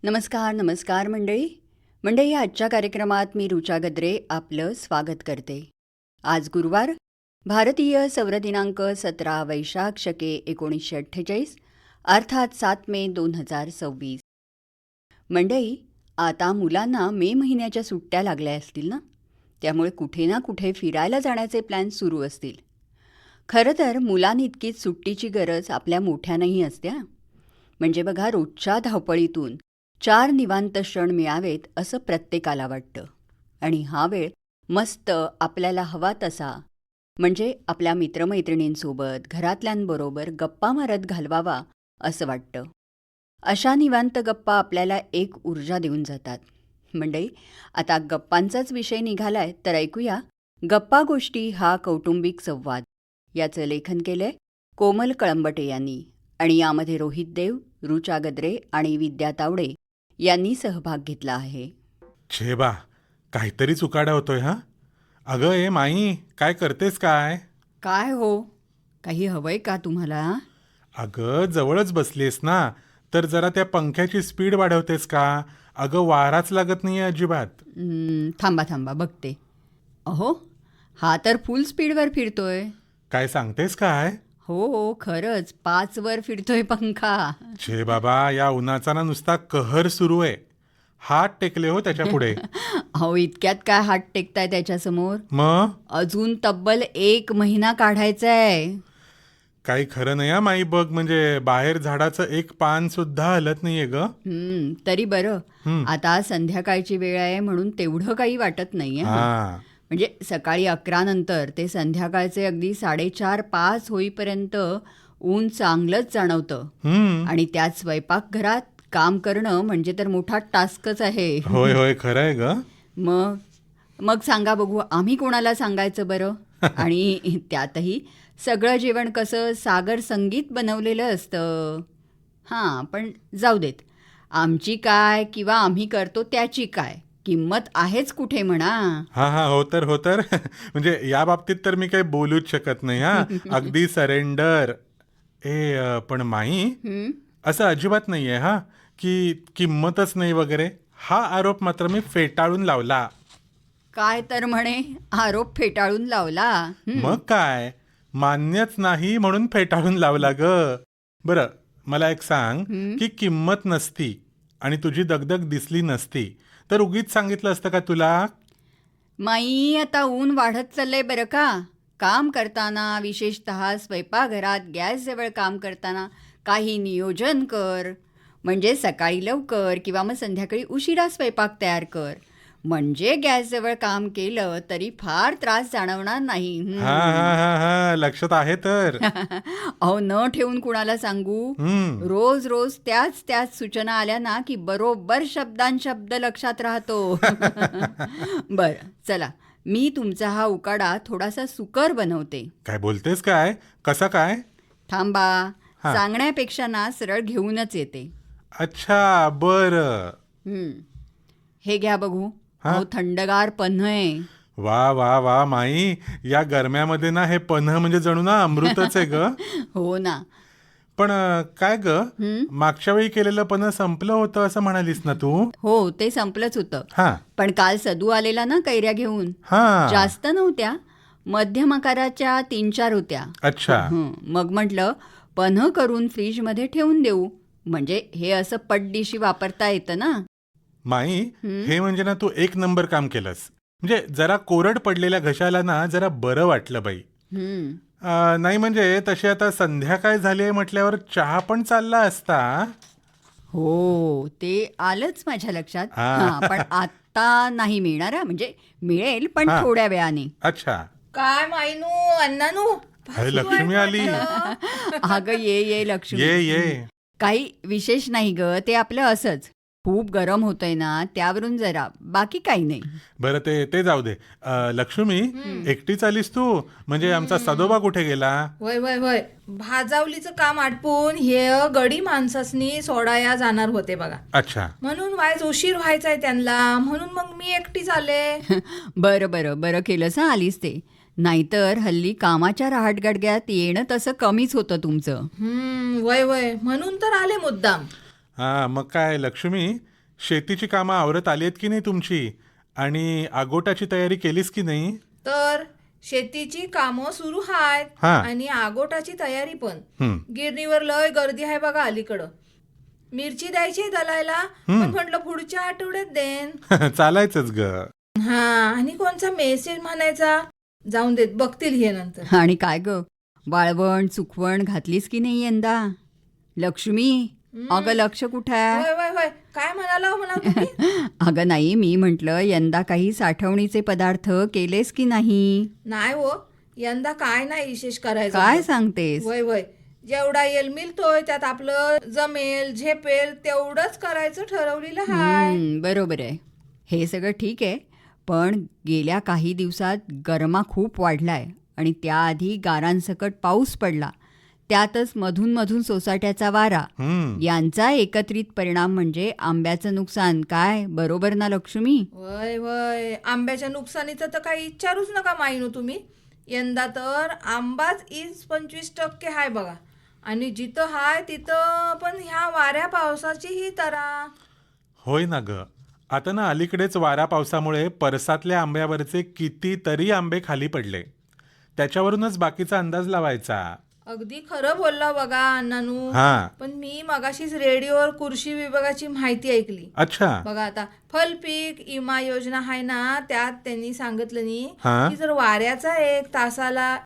नमस्कार नमस्कार मंडळी आजच्या कार्यक्रमात मी ऋचा गद्रे आपलं स्वागत करते. आज गुरुवार, भारतीय सौर दिनांक 17 वैशाख शके 1948 अर्थात 7 मे 2026. मंडळी, आता मुलांना मे महिन्याच्या सुट्ट्या लागल्या असतील ना, त्यामुळे कुठे ना कुठे फिरायला जाण्याचे प्लॅन सुरू असतील. खरं तर मुलांइतकीच सुट्टीची गरज आपल्या मोठ्यांनाही असते. म्हणजे बघा, रोजच्या धावपळीतून 4 निवांत क्षण मिळावेत असं प्रत्येकाला वाटतं. आणि हा वेळ मस्त आपल्याला हवा तसा, म्हणजे आपल्या मित्रमैत्रिणींसोबत, घरातल्यांबरोबर गप्पा मारत घालवावा असं वाटतं. अशा निवांत गप्पा आपल्याला एक ऊर्जा देऊन जातात. मंडळी, आता गप्पांचाच विषय निघालाय तर ऐकूया गप्पा गोष्टी हा कौटुंबिक संवाद. याचं लेखन केलंय कोमल कळंबटे यांनी आणि यामध्ये रोहित देव, ऋचा गद्रे आणि विद्या तावडे यांनी सहभाग घेतला आहे. छे बा, काहीतरी चुकाडा होतोय हा. अगं ए माई, काय करतेस काय? काय हो, काही हवंय का तुम्हाला? अगं जवळच बसलीस ना, तर जरा त्या पंख्याची स्पीड वाढवतेस का? अगं वाराच लागत नाहीये अजिबात. थांबा बघते. अहो, हा तर फुल स्पीडवर फिरतोय. काय सांगतेस काय? हो, खरंच 5 वर फिरतोय पंखा. छे बाबा, या उन्हाचा ना नुसता कहर सुरू आहे. हात टेकले हो त्याच्या पुढे. अहो, इतक्यात काय हात टेकताय त्याच्यासमोर? मग अजून तब्बल 1 महिना काढायचा आहे. काही खरं नाही हा माई. बघ, म्हणजे बाहेर झाडाचं एक पान सुद्धा हलत नाहीये ग. तरी बरं, आता संध्याकाळची वेळ आहे म्हणून तेवढं काही वाटत नाहीये. हा, म्हणजे सकाळी 11 नंतर ते संध्याकाळचे अगदी 4:30-5 होईपर्यंत ऊन चांगलंच जाणवतं. आणि त्यात स्वयंपाकघरात काम करणं म्हणजे तर मोठा टास्कच आहे. होय होय, खरं आहे ग. मग सांगा बघू, आम्ही कोणाला सांगायचं बरं? आणि त्यातही सगळं जेवण कसं सागर संगीत बनवलेलं असतं. हां, पण जाऊ देत. आमची काय किंवा आम्ही करतो त्याची काय किंमत आहेच कुठे म्हणा. हा, हो तर म्हणजे या बाबतीत तर मी काही बोलूच शकत नाही हा. अगदी सरेंडर. पण माई, असं अजिबात नाहीये हा की किंमतच नाही वगैरे. हा आरोप मात्र मी फेटाळून लावला. काय तर म्हणे, आरोप फेटाळून लावला. मग काय, मान्यच नाही म्हणून फेटाळून लावला ग. बरं, मला एक सांग की किंमत नसती आणि तुझी दगदग दिसली नसती तर उगीच सांगितलं असतं का तुला? माई, आता ऊन वाढत चाललंय बरं का. काम करताना, विशेषतः स्वयंपाकघरात गॅसजवळ काम करताना काही नियोजन कर. म्हणजे सकाळी लवकर किंवा मग संध्याकाळी उशिरा स्वयंपाक तयार कर. म्हणजे गॅसजवळ काम केलं तरी फार त्रास जाणवणार नाही. हा, लक्षात आहे तर. अहो, न ठेवून कुणाला सांगू? रोज रोज त्याच सूचना आल्या ना की बरोबर शब्द लक्षात राहतो. बरं, चला, मी तुमचा हा उकाडा थोडासा सुकर बनवते. काय बोलतेस काय? कसा काय? थांबा, सांगण्यापेक्षा ना सरळ घेऊनच येते. अच्छा, बरं. हे घ्या बघू. अहो, थंडगार पन्ह आहे. वा वा वा माई, या गरम्यामध्ये ना हे पन्ह म्हणजे जणू ना अमृतच आहे ग. हो ना. पण काय ग, मागच्या वेळी केलेलं पन्ह संपलं होतं असं म्हणालीस ना तू? हो, ते संपलंच होतं. पण काल सदू आलेला ना कैऱ्या घेऊन. जास्त नव्हत्या, मध्यम आकाराच्या 3-4 होत्या. अच्छा. मग म्हटलं पन्ह करून फ्रीजमध्ये ठेवून देऊ, म्हणजे हे असं पटदिशी वापरता येतं ना. माई, हे म्हणजे ना तू एक नंबर काम केलंस. म्हणजे जरा कोरड पडलेल्या घशाला ना जरा बरं वाटलं बाई. नाही म्हणजे तशी आता संध्याकाळ झाली आहे म्हटल्यावर चहा पण चालला असता. हो, ते आलंच माझ्या लक्षात. पण आता नाही मिळणार. म्हणजे मिळेल पण थोड्या वेळाने. अच्छा. काय मायनू, अण्णानू, अरे लक्ष्मी आली. अगं ये लक्ष्मी. ये. काही विशेष नाही ग, ते आपलं असंच. खूप गरम होतंय ना, त्यावरून जरा, बाकी काही नाही. बरं, ते जाऊ दे. लक्ष्मी, एकटीच आलीस तू? म्हणजे आमचा सदोबा कुठे गेला? वय भाजावलीचं काम आटपून हे गडी माणसासनी सोडाया जाणार होते बघा. अच्छा. म्हणून वायच उशीर व्हायचाय त्यांना, म्हणून मग मी एकटीच आले. बरं केलंस आलीस ते. नाहीतर हल्ली कामाच्या रहाटगडग्यात येणं तसं कमीच होतं तुमचं. वय म्हणून तर आले मुद्दाम. हा मग काय लक्ष्मी, शेतीची कामं आवरत आली आहेत की नाही तुमची? आणि आगोटाची तयारी केलीस की नाही? तर शेतीची कामं सुरू आहेत हा. आणि आगोटाची तयारी पण. हं. गिरणीवर लय गर्दी आहे बघा अलीकडं. मिरची द्यायची दलायला, पण म्हटलं पुढच्या आठवड्यात देन. चालायचंच ग. हा, आणि कोणचा मेसेज म्हणायचा, जाऊन देत, बघतील हे नंतर. आणि काय ग, वाळवण चुकवण घातलीस की नाही यंदा? लक्ष्मी, अगं लक्ष कुठं आहे? होय होय होय, काय म्हणाला हो म्हणा तुम्ही? अगं नाही, मी म्हटलं यंदा काही साठवणीचे पदार्थ केलेस की नाही? नाही हो, यंदा काय नाही विशेष करायचं. काय सांगतेस? वय वय, जेवढा येल मिळतोय त्यात आपलं जमेल झेपेल तेवढंच करायचं ठरवलेलं हाय. बरोबर आहे, हे सगळं ठीक आहे. पण गेल्या काही दिवसात गरमा खूप वाढलाय आणि त्याआधी गारांसकट पाऊस पडला, त्यातच मधून मधून सोसाट्याचा वारा, यांचा एकत्रित परिणाम म्हणजे आंब्याचं नुकसान. काय बरोबर ना लक्ष्मी? वय वय, आंब्याच्या नुकसानीचं तर काही विचारूच नका माहिनो तुम्ही. यंदा तर आंबाच 25% हाय बघा. आणि जिथं हाय तिथं पण ह्या वाऱ्या पावसाची ही तरा. होय ना ग. आता ना अलीकडेच वारा पावसामुळे परसातल्या आंब्यावरचे कितीतरी आंबे खाली पडले. त्याच्यावरूनच बाकीचा अंदाज लावायचा. अगदी खरं बोलला बघा अण्णानू. हा. पण मी मगाशीच रेडिओवर कृषी विभागाची माहिती ऐकली. अच्छा. बघा आता फलपीक विमा योजना आहे ना, त्यात त्यांनी सांगितलं नी हा. की जर वाऱ्याचा एक तासाला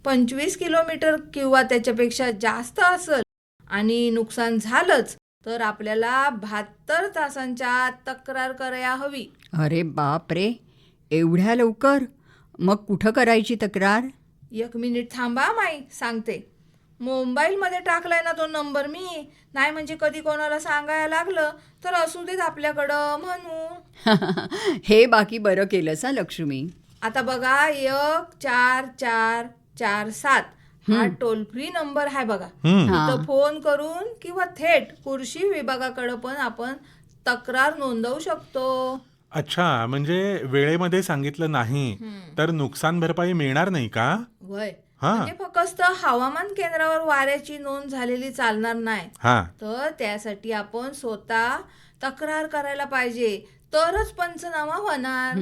25 किलोमीटर किंवा त्याच्यापेक्षा जास्त असेल आणि नुकसान झालंच तर आपल्याला 72 तासांच्या आत तक्रार करायला हवी. अरे बाप रे, एवढ्या लवकर? मग कुठं करायची तक्रार? 1 मिनिट थांबा माई, सांगते. मोबाईलमध्ये टाकलाय ना तो नंबर मी. नाही म्हणजे कधी कोणाला सांगायला लागलं तर असू देत आपल्याकडं म्हणून. हे बाकी बरं केलंस हा लक्ष्मी. आता बघा 144447 हा टोल फ्री नंबर आहे बघा. तिथं फोन करून किंवा थेट कृषी विभागाकडे पण आपण तक्रार नोंदवू शकतो. अच्छा, म्हणजे वेळेमध्ये सांगितलं नाही तर नुकसान भरपाई मिळणार नाही का? वय, हा. म्हणजे फक्त हवामान केंद्रावर वाऱ्याची नोंद झालेली चालणार नाही. हा. तर त्यासाठी आपण स्वतः तक्रार करायला पाहिजे, तरच पंचनामा होणार.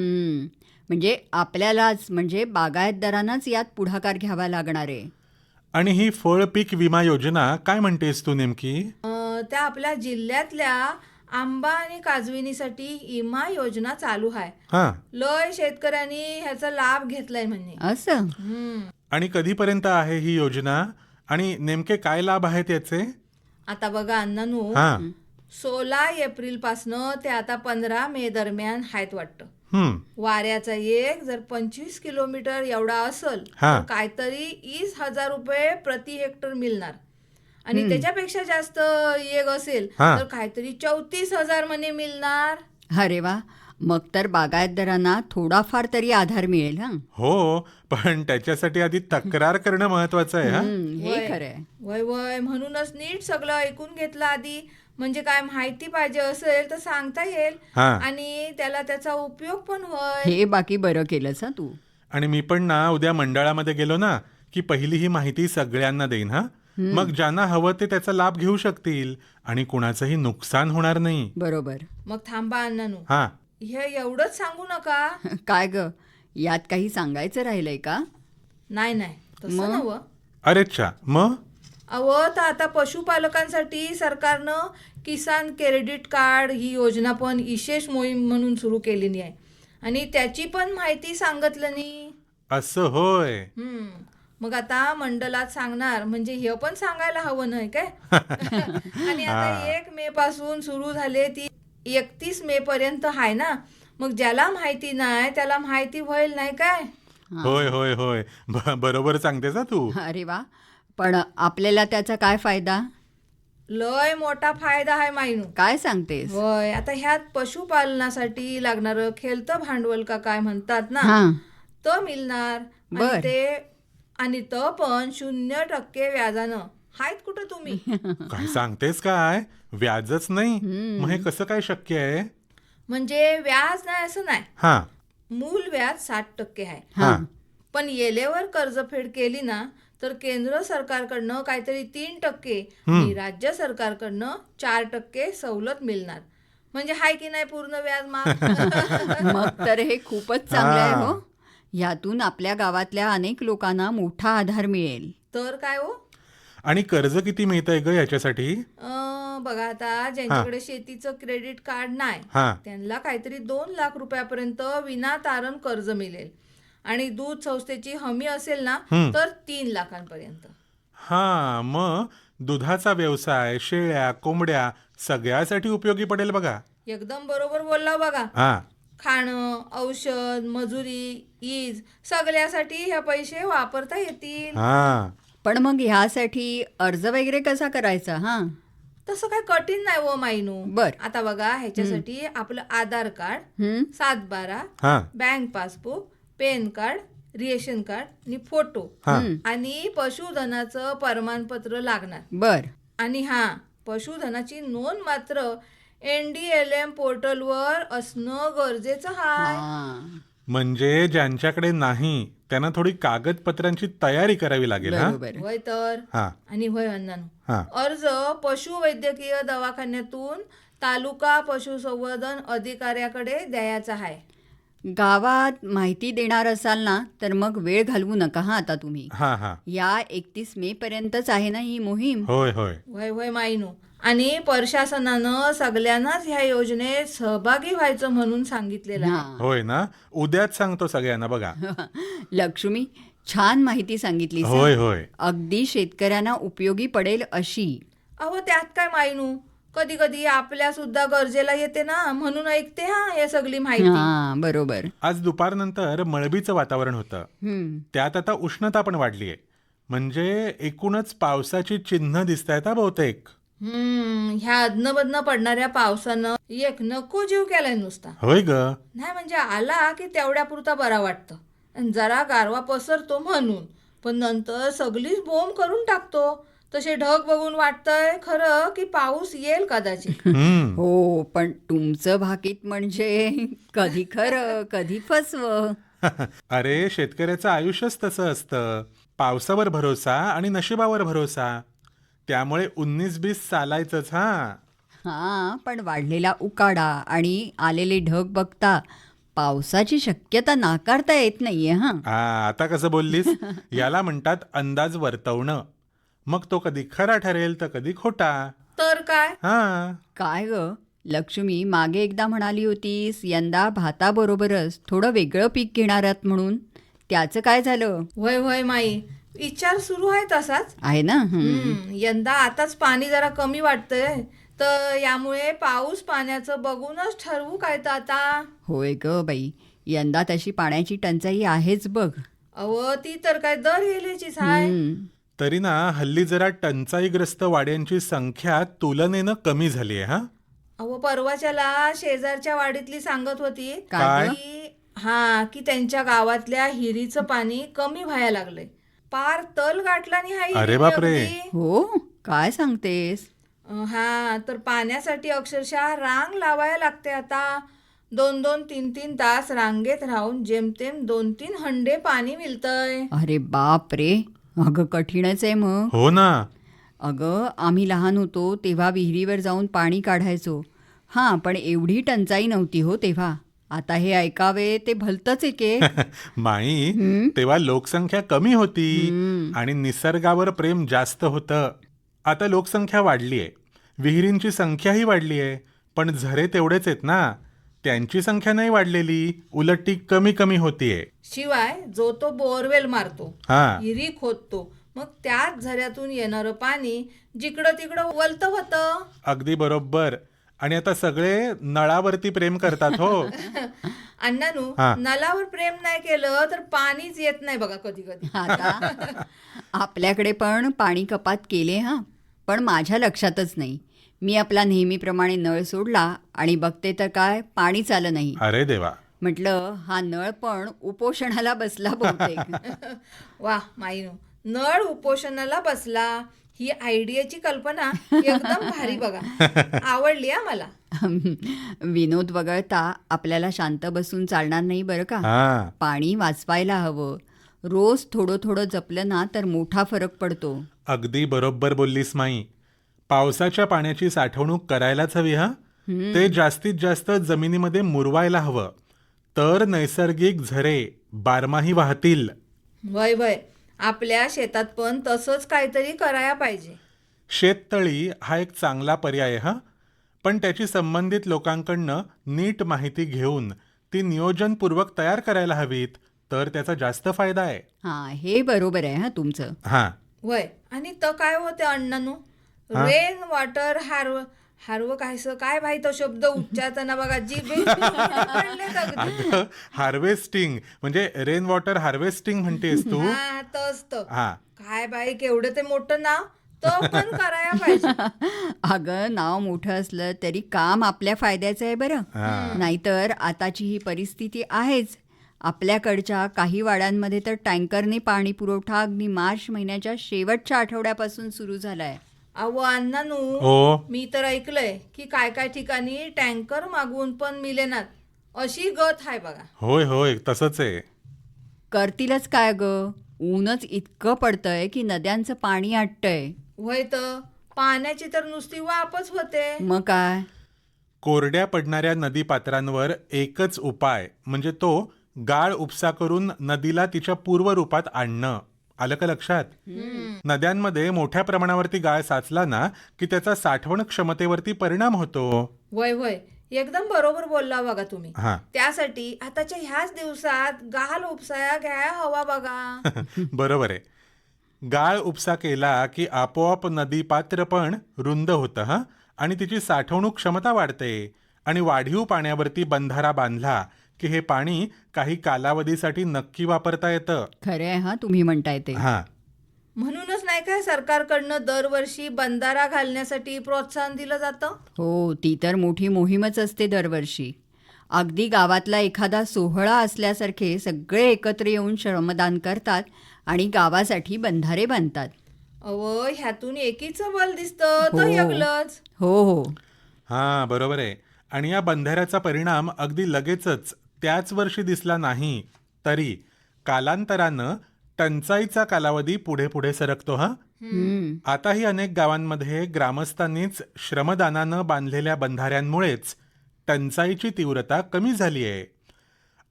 म्हणजे आपल्यालाच, म्हणजे बागायतदारांनाच यात पुढाकार घ्यावा लागणार आहे. आणि ही फळ पीक विमा योजना काय म्हणतेस तू नेमकी? त्या आपल्या जिल्ह्यातल्या आंबा आणि काजविनीसाठी विमा योजना चालू आहे. हा. लय शेतकऱ्यांनी ह्याचा लाभ घेतलाय म्हणजे. असं? आणि कधीपर्यंत आहे ही योजना आणि नेमके काय लाभ आहेत याचे? आता बघा अण्णानू, हा. 16 एप्रिल पासनं ते आता 15 मे दरम्यान आहेत वाटतं. वाऱ्याचा एक जर 25 किलोमीटर एवढा असेल तर काहीतरी 20,000 रुपये प्रति हेक्टर मिळणार. आणि त्याच्यापेक्षा जास्त एक असेल तर काहीतरी 34,000 म्हणे मिळणार. अरे वा, मग तर बागायतदारांना थोडाफार तरी आधार मिळेल. हा, हो, पण त्याच्यासाठी आधी तक्रार करणं महत्वाचं आहे. हे खरंय. वय वय, म्हणूनच नीट सगळं ऐकून घेतलं आधी. म्हणजे काय माहिती पाहिजे असेल तर सांगता येईल आणि त्याला त्याचा उपयोग पण होय. हे बाकी बरं केलंस हा तू. आणि मी पण ना उद्या मंडळामध्ये गेलो ना की पहिली ही माहिती सगळ्यांना देईन. हा, मग ज्यांना हवं ते त्याचा लाभ घेऊ शकतील आणि कुणाचंही नुकसान होणार नाही. बरोबर. मग थांबा अण्णानू, हा. हे एवढंच सांगू नका. काय ग, यात काही सांगायचं राहिलंय का? नाही नाही, तसं नव्हं. अरेच्छा, मग? तर आता पशुपालकांसाठी सरकारनं किसान क्रेडिट कार्ड ही योजना पण विशेष मोहीम म्हणून सुरू केलेली आहे आणि त्याची पण माहिती सांगितलं नी. असं होय. मग आता मंडळात सांगणार म्हणजे हे पण सांगायला हवं नाही काय. आणि आता 1 मे पासून सुरू झाले ती 31 मे पर्यंत आहे ना. मग ज्याला माहिती नाही त्याला माहिती होईल नाही काय. होय होय होय, बरोबर सांगतेस हा तू. अरे वा, पण आपल्याला त्याचा काय फायदा? लय मोठा फायदा आहे मायनू. काय सांगतेस? होय, आता ह्यात पशुपालनासाठी लागणारं खेळतं भांडवल का काय म्हणतात ना, तो मिळणार. आणि तो पण 0% व्याजानं. हायत कुठं तुम्ही? काय सांगतेस काय? व्याजच नाही? मग हे कसं काय शक्य आहे? म्हणजे व्याज नाही असं नाही. हा. मूल व्याज 60% आहे. पण येलेवर कर्जफेड केली ना तर केंद्र सरकारकडनं काहीतरी 3% आणि राज्य सरकारकडनं 4% सवलत मिळणार. म्हणजे हाय की नाही पूर्ण व्याज माफ. मग तर हे खूपच चांगलं आहे हो. यातून आपल्या गावातल्या अनेक लोकांना मोठा आधार मिळेल. तर काय हो, आणि कर्ज किती मिळतंय ग याच्यासाठी? बघा आता ज्यांच्याकडे शेतीचं क्रेडिट कार्ड नाही हा त्यांना काहीतरी 2 लाख रुपयापर्यंत विनातारण कर्ज मिळेल. आणि दूध संस्थेची हमी असेल ना तर 3 लाखांपर्यंत. हा मग दुधाचा व्यवसाय, शेळ्या, कोंबड्या सगळ्यासाठी उपयोगी पडेल बघा. एकदम बरोबर बोलला बघा. हा खाणं, औषध, मजुरी, वीज सगळ्यासाठी हे पैसे वापरता येतील. हा पण मग ह्यासाठी अर्ज वगैरे कसा करायचा? हा तसं काय कठीण नाही हो मायनू. बर. आता बघा ह्याच्यासाठी आपलं आधार कार्ड, हम्म 7/12, हा bank passbook, pan card, ration card आणि फोटो हा आणि पशुधनाचं प्रमाणपत्र लागणार. बर. आणि पशुधनाची नोंद मात्र NDLM पोर्टलवर असणं गरजेचं आहे. हा म्हणजे ज्यांच्याकडे नाही त्यांना थोडी कागदपत्रांची तयारी करावी लागेल. हा बरोबर. होय तर. हा आणि होय अण्णांनो, हा अर्ज पशुवैद्यकीय दवाखान्यातून तालुका पशुसंवर्धन अधिकाऱ्याकडे द्यायचा आहे. गावात माहिती देणार असाल ना तर मग वेळ घालवू नका हा आता तुम्ही. हा हा या 31 मे पर्यंतच आहे ना ही मोहीम. होय होय होय होय मायनू. आणि प्रशासनानं सगळ्यांनाच ह्या योजनेत सहभागी व्हायचं म्हणून सांगितलेलं आहे. हा. होय ना, उद्याच सांगतो सगळ्यांना बघा. लक्ष्मी, छान माहिती सांगितली. होय होय अगदी शेतकऱ्यांना उपयोगी पडेल अशी. अहो त्यात काय मायनू, कधी कधी आपल्या सुद्धा गरजेला येते ना, म्हणून ऐकते हे सगळी माहिती. हा बरोबर. आज दुपारनंतर मळबीचं वातावरण होतं. हम्म त्यात आता उष्णता पण वाढलीये. म्हणजे एकूणच पावसाची चिन्ह दिसतायत हा बहुतेक. ह्या अदनबदन पडणाऱ्या पावसानं एक नको जीव केलाय नुसता. होय ग. नाही म्हणजे आला की तेवढ्या पुरता बरा वाटतं आणि जरा गारवा पसरतो म्हणून, पण नंतर सगळीच बोंब करून टाकतो. तसे ढग बघून वाटतंय खरं की पाऊस येईल कदाचित. हो, पण तुमचं भाकीत म्हणजे कधी खरं कधी फसवं. अरे शेतकऱ्याचं आयुष्यच तसं असतं. पावसावर भरोसा आणि नशिबावर भरोसा. त्यामुळे 19-20 चालायचंच. हा, पण वाढलेला उकाडा आणि आलेले ढग बघता पावसाची शक्यता नाकारता येत नाहीये. आता कसं बोललीस? याला म्हणतात अंदाज वर्तवणं. मग तो कधी खरा ठरेल तर कधी खोटा. तर काय. काय ग लक्ष्मी, मागे एकदा म्हणाली होतीस यंदा भाताबरोबरच थोडं वेगळं पीक घेणार आहात म्हणून. त्याचं काय झालं? होय होय माई, विचार सुरू आहे तसाच आहे ना. यंदा आताच पाणी जरा कमी वाटतंय, तर यामुळे पाऊस पाण्याचं बघूनच ठरवू काय तर आता. होय ग बाई, यंदा तशी पाण्याची टंचाई आहेच बघ. अहो ती तर काय दर गेल्याचीच आहे. तरी ना हल्ली जरा टंचाईग्रस्त वाड्यांची संख्या तुलनेनं कमी झाली आहे. अहो परवाच्याला शेजारच्या वाडीतली सांगत होती काय? की त्यांच्या गावातल्या हिरीचं पाणी कमी व्हायला लागलंय. पार तल गाठला नाही हाय. अरे बापरे. हो, काय सांगतेस? तर पाण्यासाठी अक्षरशः रांग लावायला लागते आता. 2-2, 3-3 तास रांगेत राहून जेमतेम 2-3 हंडे पाणी मिळतंय. अरे बाप रे, अगं कठीणच आहे मग. हो ना. अगं आम्ही लहान होतो तेव्हा विहिरीवर जाऊन पाणी काढायचो. पण एवढी टंचाई नव्हती हो तेव्हा. आता हे ऐकावे ते भलतंच एके. माई, तेव्हा लोकसंख्या कमी होती आणि निसर्गावर प्रेम जास्त होतं. आता लोकसंख्या वाढलीये, विहिरींची संख्याही वाढलीये, पण झरे तेवढेच आहेत ना. त्यांची संख्या नाही वाढलेली, उलट ती कमी कमी होतीये. शिवाय जो तो बोरवेल मारतो, हिरी खोदतो, मग त्याच झऱ्यातून येणारं पाणी जिकडं तिकडं वलतं होतं. अगदी बरोबर. आणि आता सगळे नळावरती प्रेम करतात. हो अण्णानू, नलावर प्रेम नाही केलं तर पाणीच येत नाही बघा कधी कधी. आता आपल्याकडे पण पाणी कपात केले पण माझ्या लक्षातच नाही. मी आपला नेहमीप्रमाणे नळ सोडला आणि बघते तर काय पाणीच आलं नाही. अरे देवा. म्हटलं हा नळ पण उपोषणाला बसला बहुतेक. वा माईनो, नळ उपोषणाला बसला ही आयडियाची कल्पना एकदम भारी बघा. आवडली मला. विनोद वगळता आपल्याला शांत बसून चालणार नाही बरं का. पाणी वाचवायला हवं. रोज थोडं थोडं जपलं ना तर मोठा फरक पडतो. अगदी बरोबर बोललीस माई. पावसाच्या पाण्याची साठवणूक करायलाच हवी हा. ते जास्तीत जास्त जमिनीमध्ये मुरवायला हवं. तर नैसर्गिक झरे बारमाही वाहतील. वय वय, आपल्या शेतात पण तसंच काहीतरी करायला पाहिजे. शेततळी हा एक चांगला पर्याय आहे हा. पण त्याची संबंधित लोकांकडनं नीट माहिती घेऊन ती नियोजनपूर्वक तयार करायला हवीत, तर त्याचा जास्त फायदा आहे. हां, हे बरोबर आहे हां तुमचं. हां. वय, आणि तर काय होते अण्णानू, रेन वॉटर हार्व काय भाई तो शब्द उच्चारताना बघा जीभ पडलेत अगदी. हार्वेस्टिंग म्हणजे रेन वॉटर हार्वेस्टिंग म्हणतेस तू. हा तोच तो. हा. काय बाई, केवढं ते मोठं नाव, तो पण करायला पाहिजे. अगं, नाव मोठं असलं तरी काम आपल्या फायद्याचं आहे बरं. नाहीतर आताची ही परिस्थिती आहेच. आपल्याकडच्या काही वाड्यांमध्ये तर टँकरने पाणी पुरवठा अगदी मार्च महिन्याच्या शेवटच्या आठवड्यापासून सुरू झालाय. अहो अण्णानू, ओ. मी तर ऐकलंय की काय काय ठिकाणी टँकर मागवून पण मिलेनात, अशी गत आहे बघा. होय होय, तसंच आहे. करतीलच काय गं, ऊनच इतकं पडतंय की नद्यांचं पाणी आटतंय. वय तर पाण्याची तर नुसती वापच होते. मग काय. कोरड्या पडणाऱ्या नदीपात्रांवर एकच उपाय म्हणजे तो गाळ उपसा करून नदीला तिच्या पूर्व रूपात आणणं. आलं का लक्षात? नद्यांमध्ये मोठ्या प्रमाणावरती गाळ साचला ना की त्याचा साठवण क्षमतेवरती परिणाम होतो. वय वय, एकदम बरोबर बोलला बघा तुम्ही. हा. त्यासाठी आताच्या ह्याच दिवसात गाल उपसाया घ्यायला हवा बघा. बरोबर आहे. गाळ उपसा केला की आपोआप नदी पात्र पण रुंद होतं हा, आणि तिची साठवणूक क्षमता वाढते. आणि वाढीव पाण्यावरती बंधारा बांधला की हे पाणी काही कालावधीसाठी नक्की वापरता येतं. खरंय हा तुम्ही म्हणताय ते. हा. म्हणूनच नाही काय सरकारकडनं दरवर्षी बंधारा घालण्यासाठी प्रोत्साहन दिलं जातं. हो, ती तर मोठी मोहीमच असते दरवर्षी. अगदी गावातला एखादा सोहळा असल्यासारखे सगळे एकत्र येऊन श्रमदान करतात आणि गावासाठी बंधारे बांधतात. अव, ह्यातून एकीचं बल दिसतं तर हो. यगलंच. हो हो. हा, बरोबर आहे. आणि या बंधाऱ्याचा परिणाम अगदी लगेचच त्याच वर्षी दिसला नाही तरी कालांतरानं टंचाईचा कालावधी पुढे पुढे सरकतो हा. आताही अनेक गावांमध्ये ग्रामस्थांनीच श्रमदानानं बांधलेल्या बंधाऱ्यांमुळेच टंचाईची तीव्रता कमी झाली आहे.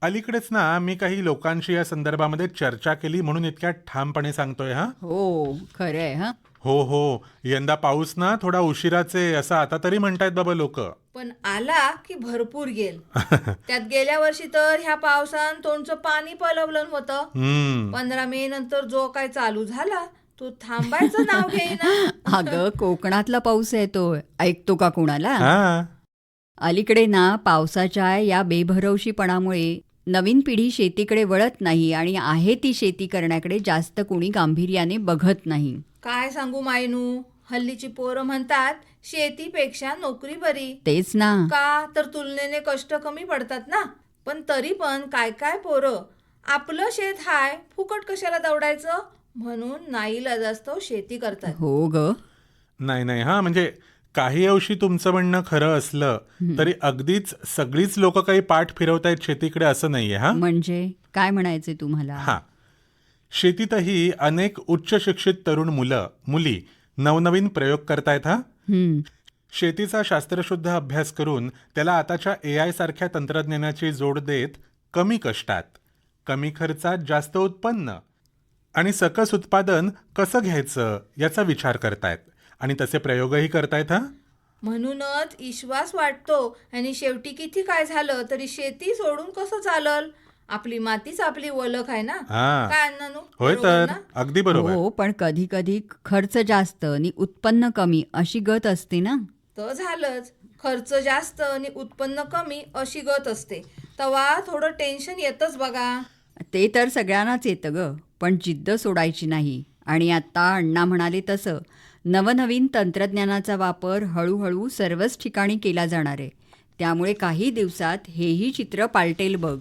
अलीकडेच ना मी काही लोकांशी या संदर्भामध्ये चर्चा केली म्हणून इतक्या ठामपणे सांगतोय हा. हो, खरंय हा. हो हो, यंदा पाऊस ना थोडा उशिराचे असं आता तरी म्हणतायत बाबा लोक. पण आला की भरपूर गेल. त्यात गेल्या वर्षी तर ह्या पावसान तोंडचं पाणी पलवलं होतं. 15 मे नंतर जो काय चालू झाला तो थांबायचं नाव घेईना. अगं, कोकणातला पाऊस येतो, ऐकतो का कुणाला? हा. अलीकडे ना पावसाच्या या बेभरवशीपणामुळे नवीन पिढी शेतीकडे वळत नाही आणि आहे ती शेती करण्याकडे जास्त कोणी गांभीर्याने बघत नाही. काय सांगू मायनू, हल्लीची पोरं म्हणतात शेतीपेक्षा नोकरी बरी. तेच ना. का तर तुलनेने कष्ट कमी पडतात ना. पण तरी पण काय काय पोरं आपलं शेत हाय, फुकट कशाला दौडायचं म्हणून नाईलाजास्तव शेती करतात. हो ग. नाही नाही, हा म्हणजे काही अंशी तुमचं म्हणणं खरं असलं तरी अगदीच सगळीच लोक काही पाठ फिरवतायत शेतीकडे असं नाहीये. हा. म्हणजे काय म्हणायचे तुम्हाला? हा. शेतीतही अनेक उच्च शिक्षित तरुण मुली नवनवीन प्रयोग करतायत. हा. शेतीचा शास्त्रशुद्ध अभ्यास करून त्याला आताच्या AI सारख्या तंत्रज्ञानाची जोड देत कमी कष्टात, कमी खर्चात जास्त उत्पन्न आणि सकस उत्पादन कसं घ्यायचं याचा विचार करतायत आणि तसे प्रयोगही करतायत. हा. म्हणूनच विश्वास वाटतो. आणि शेवटी किती काय झालं तरी शेती सोडून कसं चालल. आपली मातीच आपली ओळख आहे ना. हा. काय अण्णानू, होय बरोबर तर ना? अगदी बरोबर. हो, पण कधी कधी खर्च जास्त आणि उत्पन्न कमी अशी गत असते ना. तर झालंच, खर्च जास्त आणि उत्पन्न कमी अशी गत असते, तेव्हा थोडं टेन्शन येतच बघा. ते तर सगळ्यांनाच येतं ग, पण जिद्द सोडायची नाही. आणि आता अण्णा म्हणाले तसं नवनवीन तंत्रज्ञानाचा वापर हळूहळू सर्वच ठिकाणी केला जाणार आहे. त्यामुळे काही दिवसात हेही चित्र पालटेल बघ.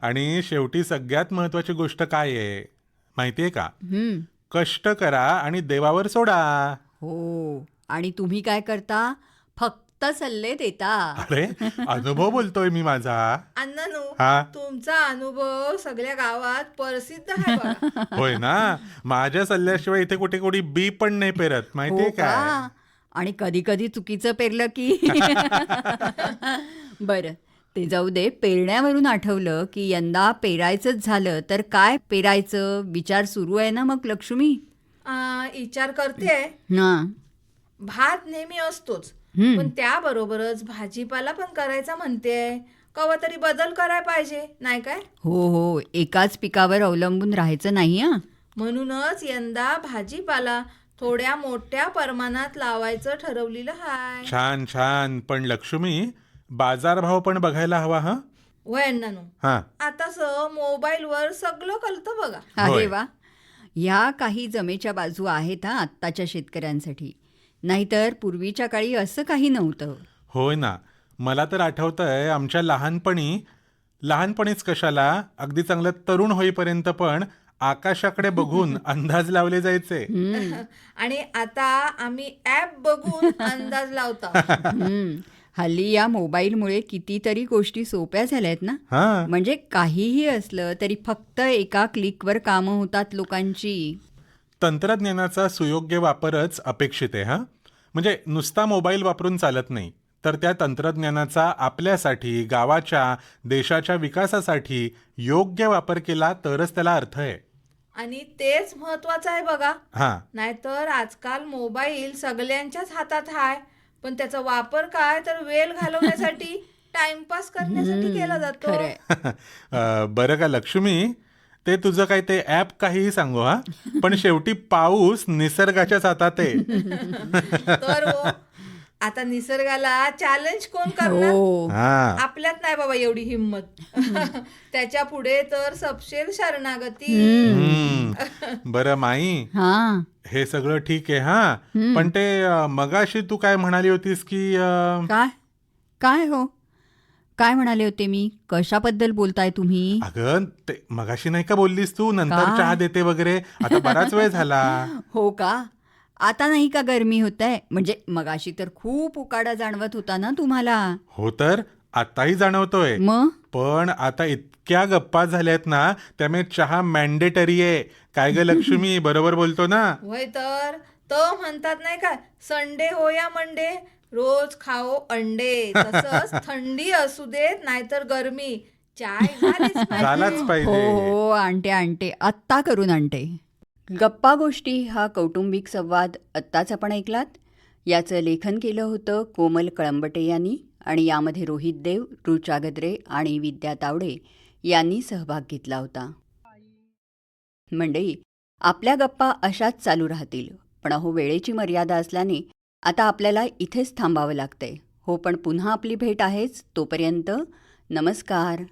आणि शेवटी सगळ्यात महत्वाची गोष्ट काय आहे माहितीये का? कष्ट करा आणि देवावर सोडा. हो, आणि तुम्ही काय करता? फक्त सल्ले देता. अरे, अनुभव बोलतोय मी माझा. अण्णानू, हा. तुमचं तुमचा अनुभव सगळ्या गावात प्रसिद्ध आहे बघा. होय ना, माझ्या सल्ल्याशिवाय इथे कुठे कोणी बी पण नाही पेरत माहितीये हो काय. का? आणि कधी कधी चुकीचं पेरलं की बरं, ते जाऊ दे. पेरण्यावरून आठवलं की यंदा पेरायचंच झालं तर काय पेरायचं विचार सुरू आहे ना मग लक्ष्मी? विचार करते. ना. भात नेहमी असतोच, हम्म. पण त्याबरोबरच भाजीपाला पण करायचा म्हणते. कवा तरी बदल करायला पाहिजे नाही काय? हो हो, एकाच पिकावर अवलंबून राहायचं नाही हा. म्हणूनच यंदा भाजीपाला थोड्या मोठ्या प्रमाणात लावायचं ठरवलेलं हाय. छान छान. पण लक्ष्मी, बाजारभाव पण बघायला हवा हा. वयांनानो, हा. आता मोबाईलवर सगळं कळतं बघा. अरे होय. वा, ह्या काही जमेच्या बाजू आहेत हा आत्ताच्या शेतकऱ्यांसाठी. नाहीतर पूर्वीच्या काळी असं काही नव्हतं. होय ना, मला तर आठवतंय आमच्या लहानपणीच कशाला, अगदी चांगलं तरुण होईपर्यंत पण आकाशाकडे बघून अंदाज लावले जायचे. आणि आता आम्ही ऍप बघून अंदाज लावतो. हल्ली या मोबाईलमुळे कितीतरी गोष्टी सोप्या झाल्यात ना. हा. म्हणजे काहीही असलं तरी फक्त एका क्लिकवर कामं होतात लोकांची. तंत्रज्ञानाचा सुयोग्य वापरच अपेक्षित आहे हा. म्हणजे नुसता मोबाईल वापरून चालत नाही, तर त्या तंत्रज्ञानाचा आपल्यासाठी, गावाच्या, देशाच्या विकासासाठी योग्य वापर केला तरच त्याला अर्थ आहे. आणि तेच महत्वाचं आहे बघा. हा. नाहीतर आजकाल मोबाईल सगळ्यांच्याच हातात आहे, पण त्याचा वापर काय तर वेळ घालवण्यासाठी, टाइमपास करण्यासाठी केला जातो. खरंय. बरं का लक्ष्मी, ते तुझं काय ते ॲप काहीही सांगू हा, पण शेवटी पाऊस निसर्गाच्याच हातात आहे. तर हो, आता निसर्गाला चॅलेंज कोण करणार? हो. हा. आपल्यात नाही बाबा एवढी हिंमत. त्याच्या पुढे तर सपशेल शरणागती. बरं माई, हा. हे सगळं ठीक आहे हा, पण ते मगाशी तू काय म्हणाली होतीस की काय काय हो, काय म्हणाले होते मी? कशाबद्दल बोलताय तुम्ही? अगं ते मगाशी नाही का बोललीस तू, नंतर काय? चहा देते वगैरे, आता बराच वेळ झाला. हो का? आता नाही का गरमी होत आहे? म्हणजे मगाशी तर खूप उकाडा जाणवत होता ना तुम्हाला. हो तर आताही जाणवतोय, मग पण आता इतक्या गप्पा झाल्यात ना, त्यामुळे चहा मॅन्डेटरी आहे. काय ग लक्ष्मी, बरोबर बोलतो ना? होय तर तो म्हणतात नाही का, संडे हो या मंडे, रोज खाओ अंडे. तसंच थंडी असू देत नाहीतर गरमी, चाय झालीच पाहिजे. झालाच हो पाहिजे. हो, आणते आत्ता करून आणते. गप्पा गोष्टी हा कौटुंबिक संवाद आत्ताच आपण ऐकलात. याचं लेखन केलं होतं कोमल कळंबटे यांनी आणि यामध्ये रोहित देव, ऋचा गद्रे आणि विद्या तावडे यांनी सहभाग घेतला होता. मंडळी, आपल्या गप्पा अशाच चालू राहतील, पण अहो वेळेची मर्यादा असल्याने आता आपल्याला इथेच थांबावं लागतंय. हो, पण पुन्हा आपली भेट आहेच. तोपर्यंत नमस्कार.